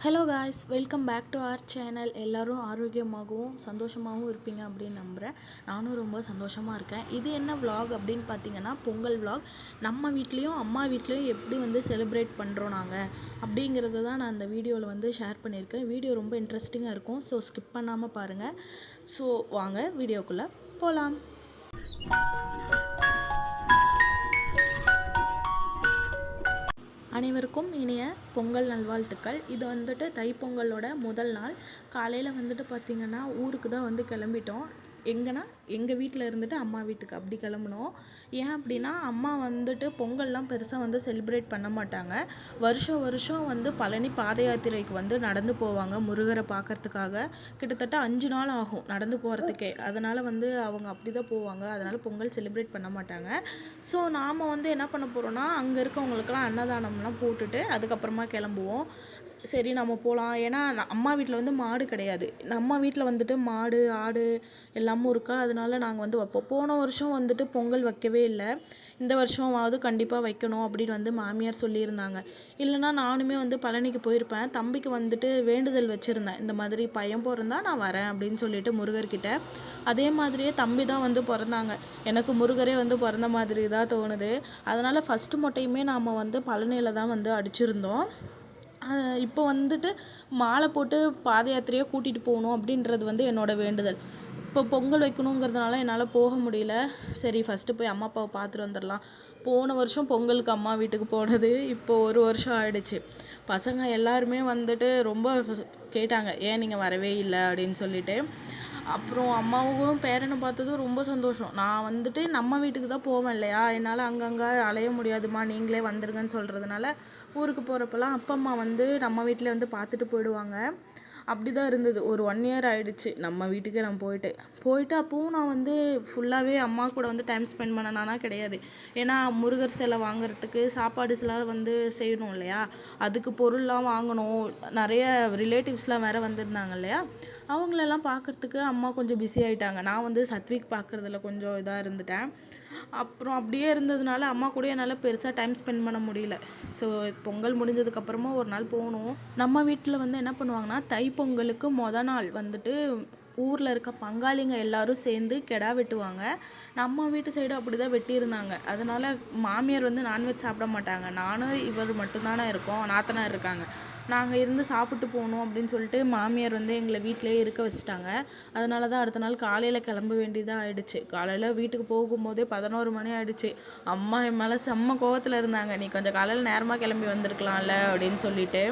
Hello guys, welcome back to our channel. எல்லோரும் ஆரோக்கியமாகவும் சந்தோஷமாகவும் இருப்பீங்க அப்படின்னு நம்புகிறேன். நானும் ரொம்ப சந்தோஷமாக இருக்கேன். இது என்ன விலாக் அப்படின்னு பார்த்தீங்கன்னா, பொங்கல் விலாக். நம்ம வீட்லேயும் அம்மா வீட்லேயும் எப்படி செலிப்ரேட் பண்ணுறோம் நாங்கள் அப்படிங்கிறத தான் நான் இந்த வீடியோவில் ஷேர் பண்ணியிருக்கேன். வீடியோ ரொம்ப இன்ட்ரெஸ்டிங்காக இருக்கும். ஸோ ஸ்கிப் பண்ணாமல் பாருங்கள். ஸோ வாங்க வீடியோக்குள்ளே போகலாம். அனைவருக்கும் இனிய பொங்கல் நல்வாழ்த்துக்கள். இது தைப்பொங்கலோட முதல் நாள். காலையில் பார்த்திங்கன்னா ஊருக்கு தான் கிளம்பிட்டோம். எங்கன்னா எங்கள் வீட்டில் இருந்துட்டு அம்மா வீட்டுக்கு அப்படி கிளம்புனோம். ஏன் அப்படின்னா, அம்மா பொங்கல்லாம் பெருசாக செலிப்ரேட் பண்ண மாட்டாங்க. வருஷம் பழனி பாத யாத்திரைக்கு நடந்து போவாங்க முருகரை பார்க்கறதுக்காக. கிட்டத்தட்ட 5 நாள் ஆகும் நடந்து போகிறதுக்கே. அதனால் அவங்க அப்படி தான் போவாங்க. அதனால் பொங்கல் செலிப்ரேட் பண்ண மாட்டாங்க. ஸோ நாம் என்ன பண்ண போகிறோன்னா, அங்கே இருக்கவங்களுக்கெல்லாம் அன்னதானம்லாம் போட்டுட்டு அதுக்கப்புறமா கிளம்புவோம். சரி நம்ம போகலாம். ஏன்னா அம்மா வீட்டில் மாடு கிடையாது. நம்ம வீட்டில் மாடு ஆடு எல்லாமும் இருக்கா. அதனால நாங்கள் வைப்போம். போன வருஷம் பொங்கல் வைக்கவே இல்லை. இந்த வருஷமாவது கண்டிப்பாக வைக்கணும் அப்படின்னு மாமியார் சொல்லியிருந்தாங்க. இல்லைனா நானுமே பழனிக்கு போயிருப்பேன். தம்பிக்கு வேண்டுதல் வச்சுருந்தேன். இந்த மாதிரி பையன் பிறந்தா நான் வரேன் அப்படின்னு சொல்லிட்டு முருகர்கிட்ட. அதே மாதிரியே தம்பி தான் பிறந்தாங்க. எனக்கு முருகரே பிறந்த மாதிரி தான் தோணுது. அதனால் ஃபஸ்ட்டு மொட்டையுமே நாம் பழனியில் தான் அடிச்சிருந்தோம். இப்போ மாலை போட்டு பாத யாத்திரையை கூட்டிகிட்டு போகணும் அப்படின்றது என்னோடய வேண்டுதல். இப்போ பொங்கல் வைக்கணுங்கிறதுனால என்னால் போக முடியல. சரி ஃபஸ்ட்டு போய் அம்மா அப்பாவை பார்த்துட்டு வந்துடலாம். போன வருஷம் பொங்கலுக்கு அம்மா வீட்டுக்கு போனது இப்போ 1 வருஷம் ஆகிடுச்சு. பசங்க எல்லாருமே ரொம்ப கேட்டாங்க, ஏன் நீங்கள் வரவே இல்லை அப்படின்னு சொல்லிட்டு. அப்புறம் அம்மாவுக்கும் பேரனை பார்த்ததும் ரொம்ப சந்தோஷம். நான் நம்ம வீட்டுக்கு தான் போவேன் இல்லையா, என்னால் அங்கங்கே அலைய முடியாதுமா, நீங்களே வந்துருங்கன்னு சொல்கிறதுனால ஊருக்கு போகிறப்பெல்லாம் அப்பா அம்மா நம்ம வீட்டில் பார்த்துட்டு போயிடுவாங்க. அப்படி தான் இருந்தது. ஒரு 1 இயர் ஆகிடுச்சு நம்ம வீட்டுக்கு நான் போயிட்டு அப்போவும் நான் ஃபுல்லாகவே அம்மா கூட டைம் ஸ்பெண்ட் பண்ணனானா கிடையாது. ஏன்னா முருகர் சிலை வாங்குறதுக்கு சாப்பாடு சில செய்யணும் இல்லையா, அதுக்கு பொருள்லாம் வாங்கணும். நிறைய ரிலேட்டிவ்ஸ்லாம் வேறு வந்திருந்தாங்க இல்லையா, அவங்களெல்லாம் பார்க்குறதுக்கு அம்மா கொஞ்சம் பிஸி ஆகிட்டாங்க. நான் சத்விக் பார்க்குறதுல கொஞ்சம் இதாக இருந்துட்டேன். அப்புறம் அப்படியே இருந்ததுனால அம்மா கூட என்னால் பெருசாக டைம் ஸ்பெண்ட் பண்ண முடியல. ஸோ பொங்கல் முடிஞ்சதுக்கப்புறமா ஒரு நாள் போகணும். நம்ம வீட்டில் என்ன பண்ணுவாங்கன்னா, தைப்பொங்கலுக்கு நாள் ஊரில் இருக்க பங்காளிங்க எல்லோரும் சேர்ந்து கெடா வெட்டுவாங்க. நம்ம வீட்டு சைடு அப்படி தான் வெட்டியிருந்தாங்க. அதனால் மாமியார் நான்வெஜ் சாப்பிட மாட்டாங்க. நானும் இவர் மட்டும்தானே இருக்கோம், நாத்தனார் இருக்காங்க. நாங்கள் இருந்து சாப்பிட்டு போகணும் அப்படின்னு சொல்லிட்டு மாமியார் எங்களை வீட்டிலே இருக்க வச்சுட்டாங்க. அதனால தான் அடுத்த நாள் காலையில் கிளம்ப வேண்டியதாக ஆகிடுச்சு. காலையில் வீட்டுக்கு போகும்போதே 11 மணி ஆகிடுச்சு. அம்மா என் மேலே செம்ம கோவத்தில் இருந்தாங்க, நீ கொஞ்சம் காலையில் நேரமாக கிளம்பி வந்திருக்கலாம்ல அப்படின்னு சொல்லிட்டு.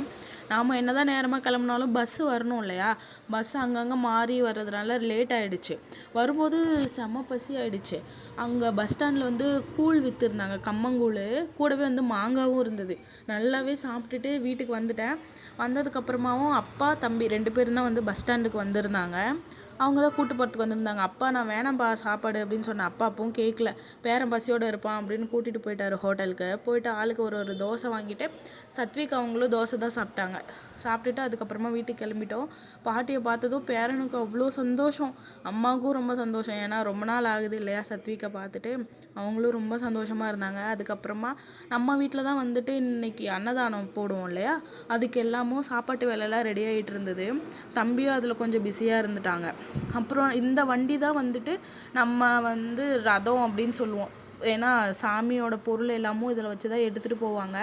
நாம் என்ன தான் நேரமாக கிளம்புனாலும் பஸ்ஸு வரணும் இல்லையா, பஸ் அங்கங்கே மாறி வர்றதுனால லேட் ஆகிடுச்சு. வரும்போது செம்ம பசி ஆகிடுச்சு. அங்கே பஸ் ஸ்டாண்டில் கூழ் விற்றுருந்தாங்க, கம்மங்கூழ். கூடவே மாங்காவும் இருந்தது. நல்லாவே சாப்பிட்டுட்டு வீட்டுக்கு வந்துட்டேன். வந்ததுக்கப்புறமாவும் அப்பா தம்பி 2 பேரும் தான் பஸ் ஸ்டாண்டுக்கு வந்திருந்தாங்க. அவங்க தான் கூட்டு போகிறதுக்கு வந்திருந்தாங்க. அப்பா நான் வேணாம்ப்பா சாப்பாடு அப்படின்னு சொன்னேன். அப்பா அப்பவும் கேட்கல, பேரன் பசியோடு இருப்பான் அப்படின்னு கூட்டிகிட்டு போயிட்டார் ஹோட்டலுக்கு. போயிட்டு ஆளுக்கு ஒரு தோசை வாங்கிட்டு சத்விக் அவங்களும் தோசை தான் சாப்பிட்டாங்க. சாப்பிட்டுட்டு அதுக்கப்புறமா வீட்டுக்கு கிளம்பிட்டோம். பாட்டியை பார்த்ததும் பேரனுக்கு அவ்வளோ சந்தோஷம், அம்மாவுக்கும் ரொம்ப சந்தோஷம். ஏன்னா ரொம்ப நாள் ஆகுது இல்லையா சத்விக்கை பார்த்துட்டு. அவங்களும் ரொம்ப சந்தோஷமாக இருந்தாங்க. அதுக்கப்புறமா நம்ம வீட்டில் தான் இன்றைக்கி அன்னதானம் போடுவோம் இல்லையா, அதுக்கு எல்லாமும் சாப்பாட்டு வேலையெல்லாம் ரெடி ஆகிட்டு இருந்தது. தம்பியும் அதில் கொஞ்சம் பிஸியாக இருந்துட்டாங்க. அப்புறம் இந்த வண்டி தான் நம்ம ரதம் அப்படின்னு சொல்லுவோம். ஏன்னா சாமியோட பொருள் எல்லாமும் இதில் வச்சு தான் எடுத்துகிட்டு போவாங்க.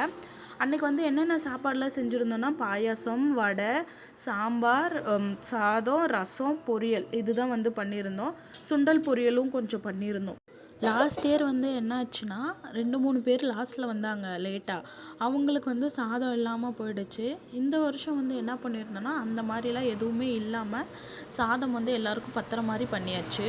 அன்றைக்கி என்னென்ன சாப்பாடெலாம் செஞ்சுருந்தோன்னா, பாயாசம், வடை, சாம்பார், சாதம், ரசம், பொரியல் இது தான் பண்ணியிருந்தோம். சுண்டல் பொரியலும் கொஞ்சம் பண்ணியிருந்தோம். லாஸ்ட் இயர் என்ன ஆச்சுன்னா, 2-3 பேர் லாஸ்ட்டில் வந்தாங்க லேட்டாக. அவங்களுக்கு சாதம் இல்லாமல் போயிடுச்சு. இந்த வருஷம் என்ன பண்ணியிருந்தோன்னா, அந்த மாதிரிலாம் எதுவுமே இல்லாமல் சாதம் எல்லாருக்கும் பத்துற மாதிரி பண்ணியாச்சு.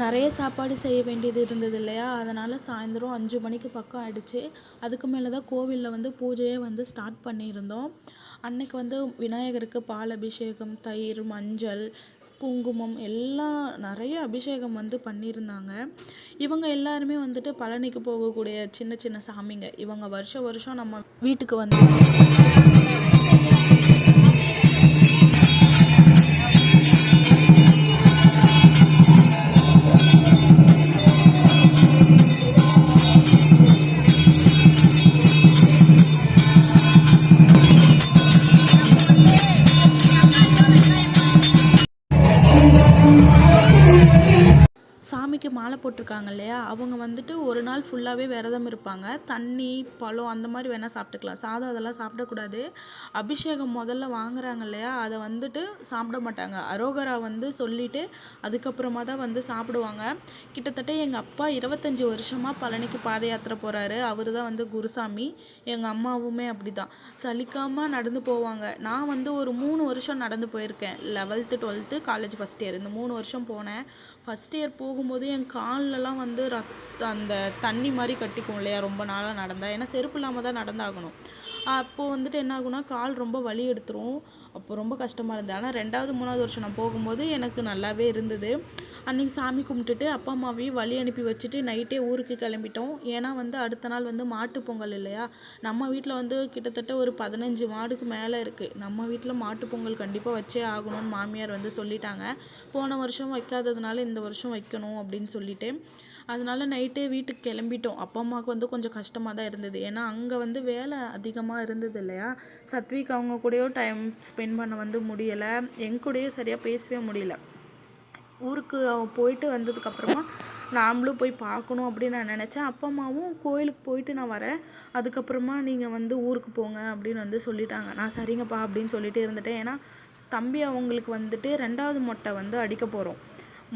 நிறைய சாப்பாடு செய்ய வேண்டியது இருந்தது இல்லையா, அதனால் சாயந்தரம் 5 மணிக்கு பக்கம் ஆகிடுச்சு. அதுக்கு மேலே தான் கோவிலில் பூஜையே ஸ்டார்ட் பண்ணியிருந்தோம். அன்றைக்கி விநாயகருக்கு பால் அபிஷேகம், தயிர், மஞ்சள், குங்குமம் எல்லாம் நிறைய அபிஷேகம் பண்ணியிருந்தாங்க. இவங்க எல்லாருமே பழனிக்கு போகக்கூடிய சின்ன சின்ன சாமிங்க. இவங்க வருஷம் நம்ம வீட்டுக்கு சாமிக்கு மாலை போட்டிருக்காங்க இல்லையா, அவங்க வந்துட்டு ஒரு நாள் ஃபுல்லாகவே விரதம் இருப்பாங்க. தண்ணி, பழம் அந்த மாதிரி வேணால் சாப்பிட்டுக்கலாம். சாதம் அதெல்லாம் சாப்பிடக்கூடாது. அபிஷேகம் முதல்ல வாங்குறாங்க இல்லையா, அதை வந்துட்டு சாப்பிட மாட்டாங்க. அரோகரா வந்து சொல்லிவிட்டு அதுக்கப்புறமா தான் வந்து சாப்பிடுவாங்க. கிட்டத்தட்ட எங்கள் அப்பா 25 வருஷமாக பழனிக்கு பாத யாத்திரை போகிறாரு. அவர் தான் வந்து குருசாமி. எங்கள் அம்மாவுமே அப்படி தான் சலிக்காமல் நடந்து போவாங்க. நான் வந்து ஒரு 3 வருஷம் நடந்து போயிருக்கேன். 11th 12th college first year இந்த 3 வருஷம் போனேன். ஃபஸ்ட் இயர் போகும்போது என் கால்லலாம் வந்து அந்த தண்ணி மாதிரி கட்டிக்கும் இல்லையா ரொம்ப நாளாக நடந்தால், ஏன்னா செருப்பு இல்லாமல் தான் நடந்தாகணும். அப்போது வந்துட்டு என்ன ஆகுனா கால் ரொம்ப வலி எடுத்துரும். அப்போ ரொம்ப கஷ்டமாக இருந்தது. ஆனால் 2வது 3வது வருஷம் நான் போகும்போது எனக்கு நல்லாவே இருந்தது. அன்றைக்கி சாமி கும்பிட்டுட்டு அப்பா அம்மாவையும் வழி அனுப்பி வச்சுட்டு நைட்டே ஊருக்கு கிளம்பிட்டோம். ஏன்னா வந்து அடுத்த நாள் வந்து மாட்டு பொங்கல் இல்லையா, நம்ம வீட்டில் வந்து கிட்டத்தட்ட ஒரு 15 மாடுக்கு மேலே இருக்குது. நம்ம வீட்டில் மாட்டு பொங்கல் கண்டிப்பாக வச்சே ஆகணும்னு மாமியார் வந்து சொல்லிட்டாங்க. போன வருஷம் வைக்காததுனால இந்த வருஷம் வைக்கணும் அப்படின்னு சொல்லிட்டு, அதனால நைட்டே வீட்டுக்கு கிளம்பிட்டோம். அப்பா அம்மாவுக்கு வந்து கொஞ்சம் கஷ்டமாக தான் இருந்தது. ஏன்னா அங்கே வந்து வேலை அதிகமாக இருந்தது இல்லையா, சத்விக் அவங்க கூடயும் டைம் ஸ்பெண்ட் பண்ண வந்து முடியலை, எங்க கூடயும் சரியாக பேசவே முடியல. ஊருக்கு போயிட்டு வந்ததுக்கப்புறமா நாமளும் போய் பார்க்கணும் அப்படின்னு நான் நினச்சேன். அப்பா அம்மாவும் கோயிலுக்கு போயிட்டு நான் வரேன், அதுக்கப்புறமா நீங்கள் வந்து ஊருக்கு போங்க அப்படின்னு வந்து சொல்லிட்டாங்க. நான் சரிங்கப்பா அப்படின்னு சொல்லிட்டு இருந்துட்டேன். ஏன்னா தம்பி அவங்களுக்கு வந்துட்டு 2வது மொட்டை வந்து அடிக்க போகிறோம்.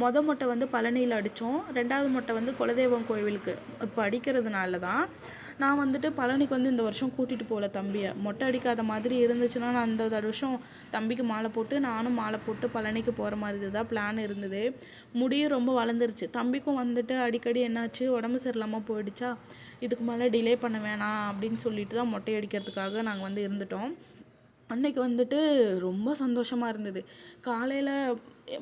மொட்டை வந்து பழனியில் அடித்தோம். 2வது மொட்டை வந்து குலதெய்வம் கோவிலுக்கு இப்போ அடிக்கிறதுனால தான் நான் வந்துட்டு பழனிக்கு வந்து இந்த வருஷம் கூட்டிகிட்டு போகல தம்பியை. மொட்டை அடிக்காத மாதிரி இருந்துச்சுன்னா நான் அந்த வருஷம் தம்பிக்கு மாலை போட்டு நானும் மாலை போட்டு பழனிக்கு போகிற மாதிரி தான் பிளான் இருந்தது. முடியும் ரொம்ப வளர்ந்துருச்சு. தம்பிக்கும் வந்துட்டு அடிக்கடி என்னாச்சு, உடம்பு சரியில்லாமல் போயிடுச்சா, இதுக்கு மேலே டிலே பண்ண வேணாம் அப்படின்னு சொல்லிட்டு தான் மொட்டை அடிக்கிறதுக்காக நாங்கள் வந்து இருந்துட்டோம். அன்னைக்கு வந்துட்டு ரொம்ப சந்தோஷமாக இருந்தது. காலையில்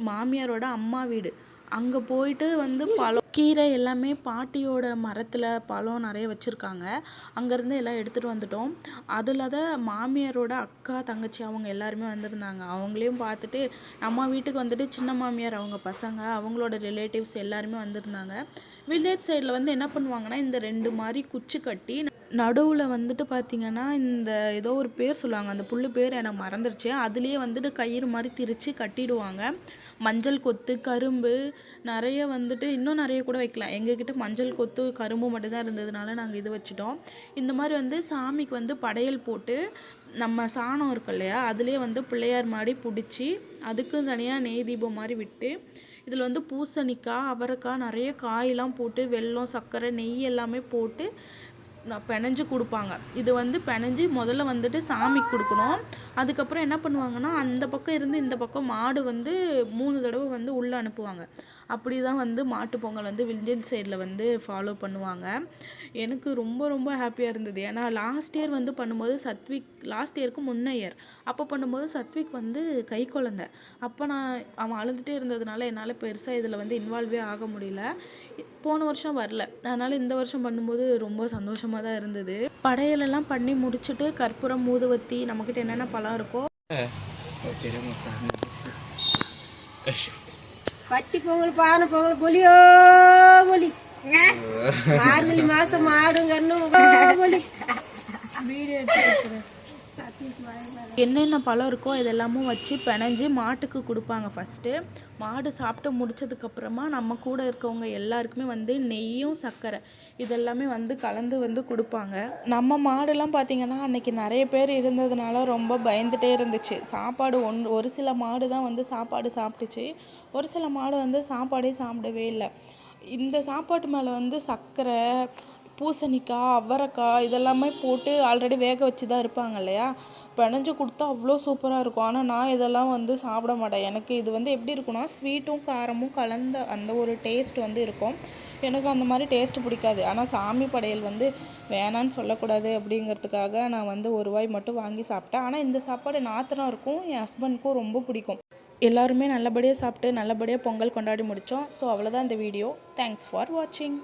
மாமியாரோட அம்மா வீடு அங்கே போயிட்டு வந்து பழம் கீரை எல்லாமே பாட்டியோட மரத்தில் பழம் நிறைய வச்சுருக்காங்க. அங்கேருந்து எல்லாம் எடுத்துகிட்டு வந்துட்டோம். அதில் தான் மாமியாரோட அக்கா தங்கச்சி அவங்க எல்லாருமே வந்திருந்தாங்க. அவங்களையும் பார்த்துட்டு நம்ம வீட்டுக்கு வந்துட்டு சின்ன மாமியார் அவங்க பசங்க அவங்களோட ரிலேட்டிவ்ஸ் எல்லாருமே வந்திருந்தாங்க. வில்லேஜ் சைடில் வந்து என்ன பண்ணுவாங்கன்னா, இந்த 2 மாதிரி குச்சி கட்டி நடுவில் வந்துட்டு பார்த்திங்கன்னா இந்த ஏதோ ஒரு பேர் சொல்லுவாங்க, அந்த புல் பேர் எனக்கு மறந்துருச்சு. அதுலேயே வந்துட்டு கயிறு மாதிரி திரித்து கட்டிடுவாங்க. மஞ்சள் கொத்து, கரும்பு நிறைய வந்துட்டு இன்னும் நிறைய கூட வைக்கலாம். எங்ககிட்ட மஞ்சள் கொத்து கரும்பு மட்டும்தான் இருந்ததுனால நாங்கள் இது வச்சுட்டோம். இந்த மாதிரி வந்து சாமிக்கு வந்து படையல் போட்டு நம்ம சாணம் இருக்கு இல்லையா, அதுலேயே வந்து பிள்ளையார் மாதிரி பிடிச்சி அதுக்கு தனியாக நெய் தீபம் மாதிரி விட்டு இதில் வந்து பூசணிக்காய், அவரைக்காய் நிறைய காயெல்லாம் போட்டு வெல்லம், சர்க்கரை, நெய் எல்லாமே போட்டு பிணைஞ்சு கொடுப்பாங்க. இது வந்து பிணைஞ்சு முதல்ல வந்துட்டு சாமிக்கு கொடுக்கணும். அதுக்கப்புறம் என்ன பண்ணுவாங்கன்னா, அந்த பக்கம் இருந்து இந்த பக்கம் மாடு வந்து 3 தடவை வந்து உள்ளே அனுப்புவாங்க. அப்படி தான் வந்து மாட்டு பொங்கல் வந்து வில்லேஜ் சைடில் வந்து ஃபாலோ பண்ணுவாங்க. எனக்கு ரொம்ப ரொம்ப ஹாப்பியாக இருந்தது. ஏன்னா லாஸ்ட் இயர் வந்து பண்ணும்போது சத்விக், லாஸ்ட் இயருக்கு முன்ன இயர் அப்போ பண்ணும்போது சத்விக் வந்து கை குழந்தை. அப்போ அவன் அழுதுகிட்டே இருந்ததுனால என்னால் பெருசாக இதில் வந்து இன்வால்வே ஆக முடியல. போன வருஷம் வரல, அதனால் இந்த வருஷம் பண்ணும்போது ரொம்ப சந்தோஷமாக தான் இருந்தது. படையலெல்லாம் பண்ணி முடிச்சுட்டு கற்பூரம், ஊதுவத்தி, நம்மக்கிட்ட என்னென்ன பழம் இருக்கோ பட்டி பொங்கல், பானை பொங்கல், பொலியோ பொலி, மார்கழி மாசம் ஆடும் கண்ணும் பொலி. வீடியோ எடுத்து என்னென்ன பழம் இருக்கோ இதெல்லாமும் வச்சு பிணைஞ்சு மாட்டுக்கு கொடுப்பாங்க. ஃபஸ்ட்டு மாடு சாப்பிட்டு முடித்ததுக்கப்புறமா நம்ம கூட இருக்கவங்க எல்லாருக்குமே வந்து நெய்யும் சர்க்கரை இதெல்லாமே வந்து கலந்து வந்து கொடுப்பாங்க. நம்ம மாடெல்லாம் பார்த்திங்கன்னா அன்றைக்கி நிறைய பேர் இருந்ததுனால ரொம்ப பயந்துகிட்டே இருந்துச்சு. சாப்பாடு ஒரு சில மாடு தான் வந்து சாப்பாடு சாப்பிட்டுச்சு, ஒரு சில மாடு வந்து சாப்பாடே சாப்பிடவே இல்லை. இந்த சாப்பாட்டு மேலே வந்து சர்க்கரை, பூசணிக்காய், அவரைக்காய் இதெல்லாமே போட்டு ஆல்ரெடி வேக வச்சு தான் இருப்பாங்க இல்லையா, பிணைஞ்சு கொடுத்தா அவ்வளோ சூப்பராக இருக்கும். ஆனால் நான் இதெல்லாம் வந்து சாப்பிட மாட்டேன். எனக்கு இது வந்து எப்படி இருக்குன்னா, ஸ்வீட்டும் காரமும் கலந்த அந்த ஒரு டேஸ்ட் வந்து இருக்கும். எனக்கு அந்த மாதிரி டேஸ்ட்டு பிடிக்காது. ஆனால் சாமி படையல் வந்து வேணான்னு சொல்லக்கூடாது அப்படிங்கிறதுக்காக நான் வந்து ஒரு வாய் மட்டும் வாங்கி சாப்பிட்டேன். ஆனால் இந்த சாப்பாடு நாத்தனாக இருக்கும், என் ஹஸ்பண்டுக்கும் ரொம்ப பிடிக்கும். எல்லாருமே நல்லபடியாக சாப்பிட்டு நல்லபடியாக பொங்கல் கொண்டாடி முடித்தோம். ஸோ அவ்வளோதான் இந்த வீடியோ. தேங்க்ஸ் ஃபார் வாட்சிங்.